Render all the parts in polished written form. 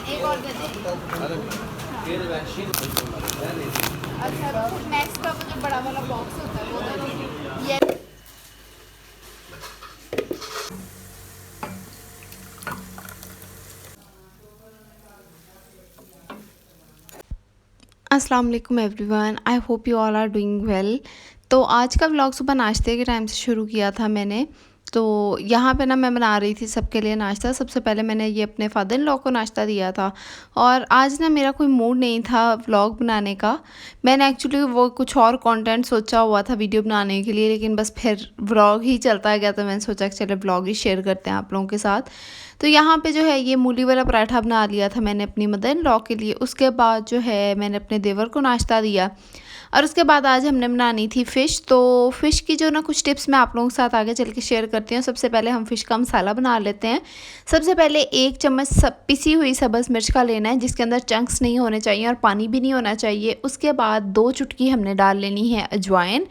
एक और दे दें। अच्छा मैक्स का वो जो बड़ा वाला बॉक्स होता है वो दे दो। ये अस्सलाम वालेकुम everyone, I hope you all are doing well. तो आज का व्लॉग सुबह नाश्ते के टाइम से शुरू किया था मैंने। तो यहाँ पे ना मैं बना रही थी सबके लिए नाश्ता। सबसे पहले मैंने ये अपने फादर इन लॉ को नाश्ता दिया था। और आज ना मेरा कोई मूड नहीं था व्लॉग बनाने का। मैंने एक्चुअली वो कुछ और कंटेंट सोचा हुआ था वीडियो बनाने के लिए, लेकिन बस फिर व्लॉग ही चलता गया तो मैंने सोचा कि चलो व्लॉग ही शेयर करते हैं आप लोगों के साथ। तो यहाँ पे जो है ये मूली वाला पराठा बना लिया था मैंने अपनी मदर इन लॉ के लिए। उसके बाद जो है मैंने अपने देवर को नाश्ता दिया। और उसके बाद आज हमने बनानी थी फ़िश। तो फ़िश की जो ना कुछ टिप्स मैं आप लोगों के साथ आगे चल के शेयर करती हूँ। सबसे पहले हम फ़िश का मसाला बना लेते हैं। सबसे पहले 1 चम्मच पिसी हुई सब्ज़ मिर्च का लेना है, जिसके अंदर चंक्स नहीं होने चाहिए और पानी भी नहीं होना चाहिए। उसके बाद 2 चुटकी हमने डाल लेनी है अजवाइन।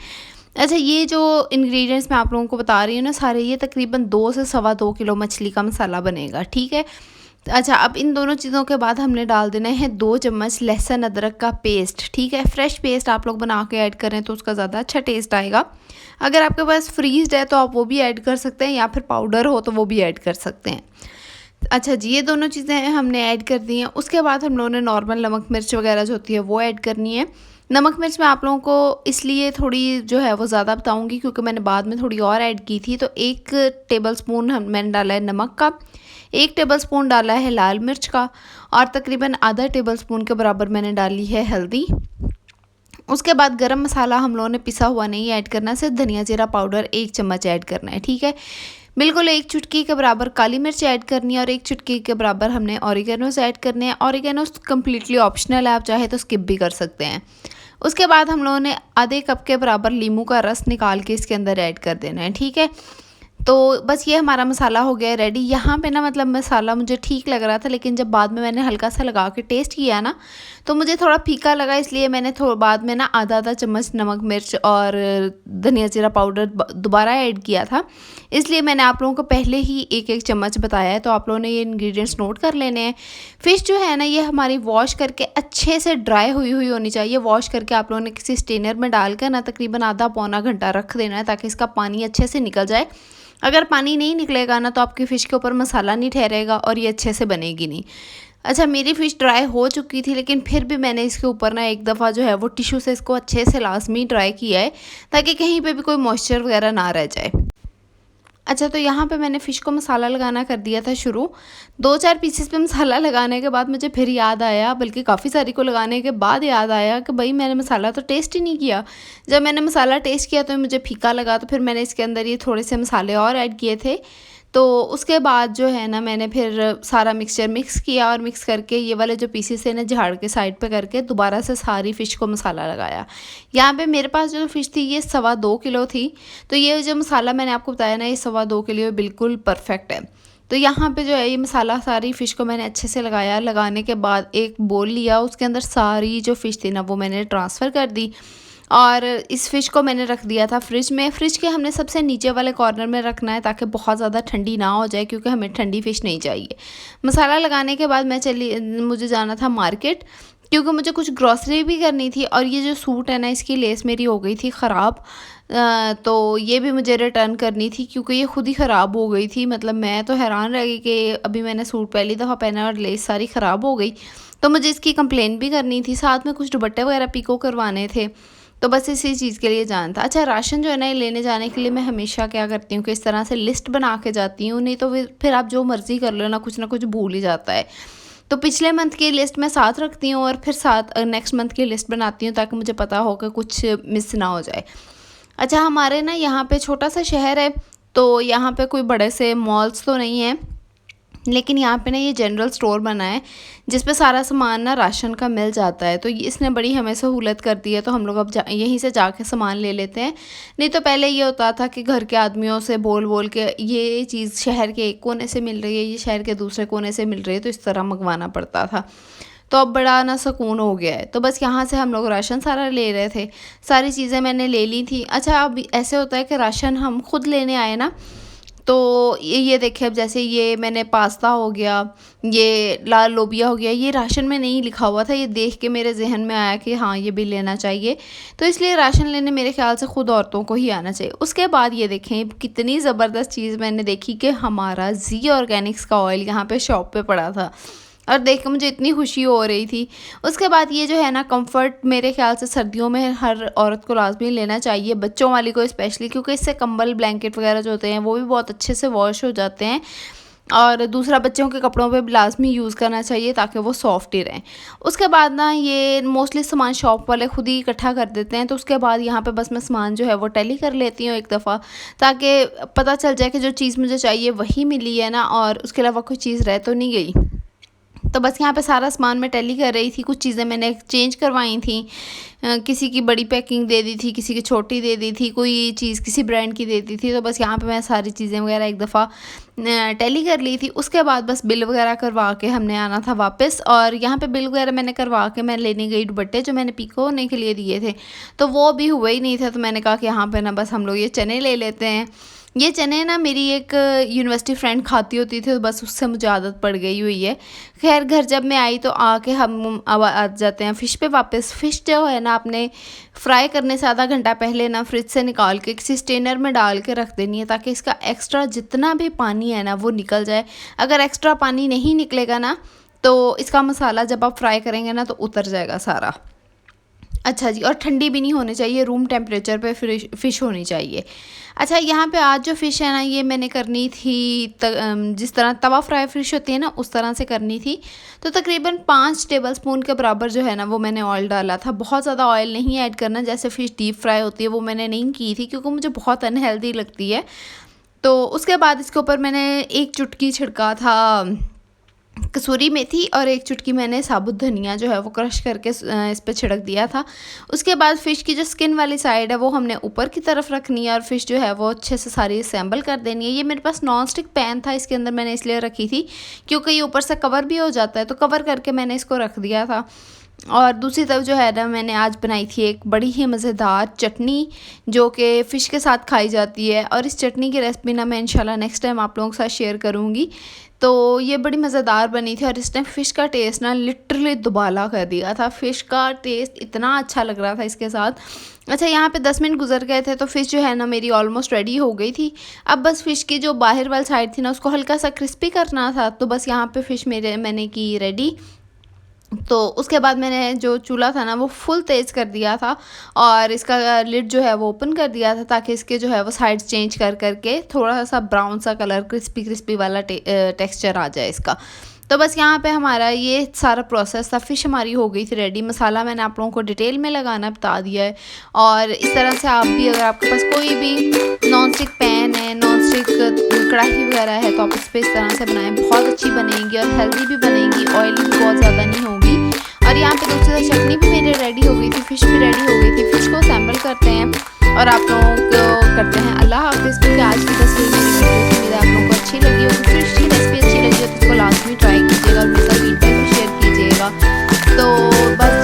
अच्छा, ये जो इंग्रेडिएंट्स मैं आप लोगों को बता रही हूँ ना सारे, ये तकरीबन 2 से सवा 2 किलो मछली का मसाला बनेगा, ठीक है। अच्छा, अब इन दोनों चीज़ों के बाद हमने डाल देना है 2 चम्मच लहसुन अदरक का पेस्ट, ठीक है। फ्रेश पेस्ट आप लोग बना के ऐड करें तो उसका ज़्यादा अच्छा टेस्ट आएगा। अगर आपके पास फ्रीज्ड है तो आप वो भी ऐड कर सकते हैं, या फिर पाउडर हो तो वो भी ऐड कर सकते हैं। अच्छा जी, ये दोनों चीज़ें हमने ऐड कर दी हैं। उसके बाद हम लोगों ने नॉर्मल नमक मिर्च वगैरह जो होती है वो ऐड करनी है। नमक मिर्च मैं आप लोगों को इसलिए थोड़ी जो है वो ज़्यादा बताऊंगी क्योंकि मैंने बाद में थोड़ी और ऐड की थी। तो 1 टेबलस्पून मैंने डाला है नमक का, 1 टेबलस्पून डाला है लाल मिर्च का, और तकरीबन आधा टेबलस्पून के बराबर मैंने डाली है हल्दी। उसके बाद गरम मसाला हम लोगों ने पिसा हुआ नहीं ऐड करना, सिर्फ धनिया जीरा पाउडर 1 चम्मच ऐड करना है, ठीक है। बिल्कुल 1 चुटकी के बराबर काली मिर्च ऐड करनी है और 1 चुटकी के बराबर हमने ऑरिगेनोस ऐड करने हैं। ऑरिगेनोस कम्प्लीटली ऑप्शनल है, आप चाहे तो स्किप भी कर सकते हैं। उसके बाद हम लोगों ने आधे कप के बराबर नींबू का रस निकाल के इसके अंदर ऐड कर देना है, ठीक है। तो बस ये हमारा मसाला हो गया रेडी। यहाँ पे ना मतलब मसाला मुझे ठीक लग रहा था, लेकिन जब बाद में मैंने हल्का सा लगा के टेस्ट किया ना तो मुझे थोड़ा फीका लगा, इसलिए मैंने थोड़ा बाद में ना आधा आधा चम्मच नमक मिर्च और धनिया जीरा पाउडर दोबारा ऐड किया था। इसलिए मैंने आप लोगों को पहले ही 1-1 चम्मच बताया है, तो आप लोगों ने ये इंग्रेडिएंट्स नोट कर लेने हैं। फ़िश जो है ना ये हमारी वॉश करके अच्छे से ड्राई हुई हुई होनी चाहिए। वॉश करके आप लोगों ने किसी स्टेनर में डाल कर ना तकरीबन आधा पौना घंटा रख देना है, ताकि इसका पानी अच्छे से निकल जाए। अगर पानी नहीं निकलेगा ना तो आपकी फ़िश के ऊपर मसाला नहीं ठहरेगा और ये अच्छे से बनेगी नहीं। अच्छा, मेरी फ़िश ड्राई हो चुकी थी, लेकिन फिर भी मैंने इसके ऊपर ना एक दफ़ा जो है वो टिश्यू से इसको अच्छे से लाजमी ड्राई किया है, ताकि कहीं पे भी कोई मॉइस्चर वगैरह ना रह जाए। अच्छा, तो यहाँ पे मैंने फ़िश को मसाला लगाना कर दिया था शुरू। 2-4 पीसेस पे मसाला लगाने के बाद मुझे फिर याद आया, बल्कि काफ़ी सारी को लगाने के बाद याद आया कि भाई मैंने मसाला तो टेस्ट ही नहीं किया। जब मैंने मसाला टेस्ट किया तो मुझे फीका लगा, तो फिर मैंने इसके अंदर ये थोड़े से मसाले और ऐड किए थे। तो उसके बाद जो है ना मैंने फिर सारा मिक्सचर मिक्स किया, और मिक्स करके ये वाले जो पीसेस है ना झाड़ के साइड पे करके दोबारा से सारी फ़िश को मसाला लगाया। यहाँ पे मेरे पास जो फ़िश थी ये 2.25 किलो थी। तो ये जो मसाला मैंने आपको बताया ना ये 2.25 किलो बिल्कुल परफेक्ट है। तो यहाँ पे जो है ये मसाला सारी फ़िश को मैंने अच्छे से लगाया। लगाने के बाद एक बोल लिया, उसके अंदर सारी जो फ़िश थी ना वो मैंने ट्रांसफ़र कर दी, और इस फ़िश को मैंने रख दिया था फ्रिज में। फ्रिज के हमने सबसे नीचे वाले कॉर्नर में रखना है, ताकि बहुत ज़्यादा ठंडी ना हो जाए, क्योंकि हमें ठंडी फ़िश नहीं चाहिए। मसाला लगाने के बाद मुझे जाना था मार्केट, क्योंकि मुझे कुछ ग्रॉसरी भी करनी थी। और ये जो सूट है ना इसकी लेस मेरी हो गई थी ख़राब। तो ये भी मुझे रिटर्न करनी थी, क्योंकि ये खुद ही ख़राब हो गई थी। मतलब मैं तो हैरान रह गई कि अभी मैंने सूट पहली दफ़ा पहना और लेस सारी ख़राब हो गई। तो मुझे इसकी कंप्लेंट भी करनी थी, साथ में कुछ दुपट्टे वगैरह पिको करवाने थे। तो बस इसी चीज़ के लिए जाना था। अच्छा, राशन जो है ना ये लेने जाने के लिए मैं हमेशा क्या करती हूँ कि इस तरह से लिस्ट बना के जाती हूँ, नहीं तो फिर आप जो मर्ज़ी कर लो ना कुछ भूल ही जाता है। तो पिछले मंथ की लिस्ट मैं साथ रखती हूँ, और फिर साथ नेक्स्ट मंथ की लिस्ट बनाती हूँ, ताकि मुझे पता हो कि कुछ मिस ना हो जाए। अच्छा, हमारे ना यहाँ पे छोटा सा शहर है, तो यहाँ पे कोई बड़े से मॉल्स तो नहीं है, लेकिन यहाँ पे ना ये जनरल स्टोर बना है जिस पे सारा सामान ना राशन का मिल जाता है। तो इसने बड़ी हमें सहूलत कर दी है, तो हम लोग अब यहीं से जाके सामान ले लेते हैं। नहीं तो पहले ये होता था कि घर के आदमियों से बोल बोल के ये चीज़ शहर के एक कोने से मिल रही है, ये शहर के दूसरे कोने से मिल रही है, तो इस तरह मंगवाना पड़ता था। तो अब बड़ा ना सुकून हो गया है। तो बस यहाँ से हम लोग राशन सारा ले रहे थे, सारी चीज़ें मैंने ले ली थी। अच्छा, अब ऐसे होता है कि राशन हम खुद लेने आए ना तो ये देखिए, अब जैसे ये मैंने पास्ता हो गया, ये लाल लोबिया हो गया, ये राशन में नहीं लिखा हुआ था, ये देख के मेरे जहन में आया कि हाँ ये भी लेना चाहिए। तो इसलिए राशन लेने मेरे ख्याल से ख़ुद औरतों को ही आना चाहिए। उसके बाद ये देखें कितनी ज़बरदस्त चीज़ मैंने देखी कि हमारा जी ऑर्गेनिक्स का ऑयल यहाँ पे शॉप पे पड़ा था, और देख के मुझे इतनी खुशी हो रही थी। उसके बाद ये जो है ना कंफर्ट, मेरे ख्याल से सर्दियों में हर औरत को लाजमी लेना चाहिए, बच्चों वाली को स्पेशली, क्योंकि इससे कंबल ब्लैंकेट वगैरह जो होते हैं वो भी बहुत अच्छे से वॉश हो जाते हैं। और दूसरा, बच्चों के कपड़ों पे भी लाजमी यूज़ करना चाहिए ताकि वो सॉफ्ट ही रहें। उसके बाद ना ये मोस्टली सामान शॉप वाले खुद ही इकट्ठा कर देते हैं, तो उसके बाद यहाँ पे बस मैं सामान जो है वो टैली कर लेती हूँ एक दफ़ा, ताकि पता चल जाए कि जो चीज़ मुझे चाहिए वही मिली है ना, और उसके अलावा कोई चीज़ रह तो नहीं गई। तो बस यहाँ पे सारा सामान मैं टैली कर रही थी। कुछ चीज़ें मैंने एक्सचेंज करवाई थी, किसी की बड़ी पैकिंग दे दी थी, किसी की छोटी दे दी थी, कोई चीज़ किसी ब्रांड की दे दी थी। तो बस यहाँ पे मैं सारी चीज़ें वगैरह एक दफ़ा टैली कर ली थी। उसके बाद बस बिल वगैरह करवा के हमने आना था वापस, और यहाँ पे बिल वगैरह मैंने करवा के मैं लेने गई दुपट्टे जो मैंने पीको होने के लिए दिए थे, तो वो भी हुए ही नहीं थे। तो मैंने कहा कि यहाँ पर ना बस हम लोग ये चने ले लेते हैं। ये चने ना मेरी एक यूनिवर्सिटी फ्रेंड खाती होती थी, तो बस उससे मुझे आदत पड़ गई हुई है। खैर घर जब मैं आई तो आके हम अब आ जाते हैं फ़िश पे वापस। फ़िश जो है ना आपने फ्राई करने से आधा घंटा पहले ना फ्रिज से निकाल के किसी स्ट्रेनर में डाल के रख देनी है, ताकि इसका एक्स्ट्रा जितना भी पानी है ना वो निकल जाए। अगर एक्स्ट्रा पानी नहीं निकलेगा ना तो इसका मसाला जब आप फ्राई करेंगे ना तो उतर जाएगा सारा। अच्छा जी, और ठंडी भी नहीं होनी चाहिए, रूम टेम्परेचर पे फ़िश होनी चाहिए। अच्छा, यहाँ पे आज जो फ़िश है ना ये मैंने करनी थी जिस तरह तवा फ्राई फ़िश होती है ना उस तरह से करनी थी। तो तकरीबन 5 टेबलस्पून के बराबर जो है ना वो मैंने ऑयल डाला था। बहुत ज़्यादा ऑयल नहीं ऐड करना, जैसे फ़िश डीप फ्राई होती है वो मैंने नहीं की थी, क्योंकि मुझे बहुत अनहेल्दी लगती है। तो उसके बाद इसके ऊपर मैंने 1 चुटकी छिड़का था कसूरी मेथी, और 1 चुटकी मैंने साबुत धनिया जो है वो क्रश करके इस पे छिड़क दिया था। उसके बाद फ़िश की जो स्किन वाली साइड है वो हमने ऊपर की तरफ रखनी है, और फ़िश जो है वो अच्छे से सारी असेंबल कर देनी है। ये मेरे पास नॉन स्टिक पैन था, इसके अंदर मैंने इसलिए रखी थी क्योंकि ये ऊपर से कवर भी हो जाता है, तो कवर करके मैंने इसको रख दिया था। और दूसरी तरफ जो है ना मैंने आज बनाई थी एक बड़ी ही मज़ेदार चटनी, जो कि फ़िश के साथ खाई जाती है, और इस चटनी की रेसिपी ना मैं इंशाल्लाह नेक्स्ट टाइम आप लोगों के साथ शेयर करूँगी। तो ये बड़ी मज़ेदार बनी थी, और इसने फ़िश का टेस्ट ना लिटरली दुबाला कर दिया था। फ़िश का टेस्ट इतना अच्छा लग रहा था इसके साथ। अच्छा, यहाँ पे 10 मिनट गुजर गए थे तो फ़िश जो है ना मेरी ऑलमोस्ट रेडी हो गई थी। अब बस फ़िश की जो बाहर वाली साइड थी ना उसको हल्का सा क्रिस्पी करना था, तो बस यहाँ पे फ़िश मैंने की रेडी। तो उसके बाद मैंने जो चूल्हा था ना वो फुल तेज़ कर दिया था, और इसका लिड जो है वो ओपन कर दिया था, ताकि इसके जो है वो साइड्स चेंज कर करके थोड़ा सा ब्राउन सा कलर क्रिस्पी क्रिस्पी वाला टेक्सचर आ जाए इसका। तो बस यहाँ पे हमारा ये सारा प्रोसेस था। फ़िश हमारी हो गई थी रेडी। मसाला मैंने आप लोगों को डिटेल में लगाना बता दिया है, और इस तरह से आप भी, अगर आपके पास कोई भी नॉन स्टिक पैन है, नॉन स्टिक कढ़ाई वगैरह है, तो आप इस पर इस तरह से बनाएं, बहुत अच्छी बनेगी और हेल्दी भी बनेगी, ऑयली भी बहुत ज़्यादा नहीं होगी। और यहाँ पे दूसरी चटनी भी मेरी रेडी हो गई थी, फ़िश भी रेडी हो गई थी। फ़िश को असेंबल करते हैं और आप लोगों को करते हैं अल्लाह हाफ़िज़। क्योंकि आज की तस्वीर मेरी वीडियो आप लोगों को अच्छी लगी हो, फ़िश की रेसिपी अच्छी लगी हो तो इसको लाजमी ट्राई कीजिएगा और मेरे साथ फीडबैक भी शेयर कीजिएगा। तो बस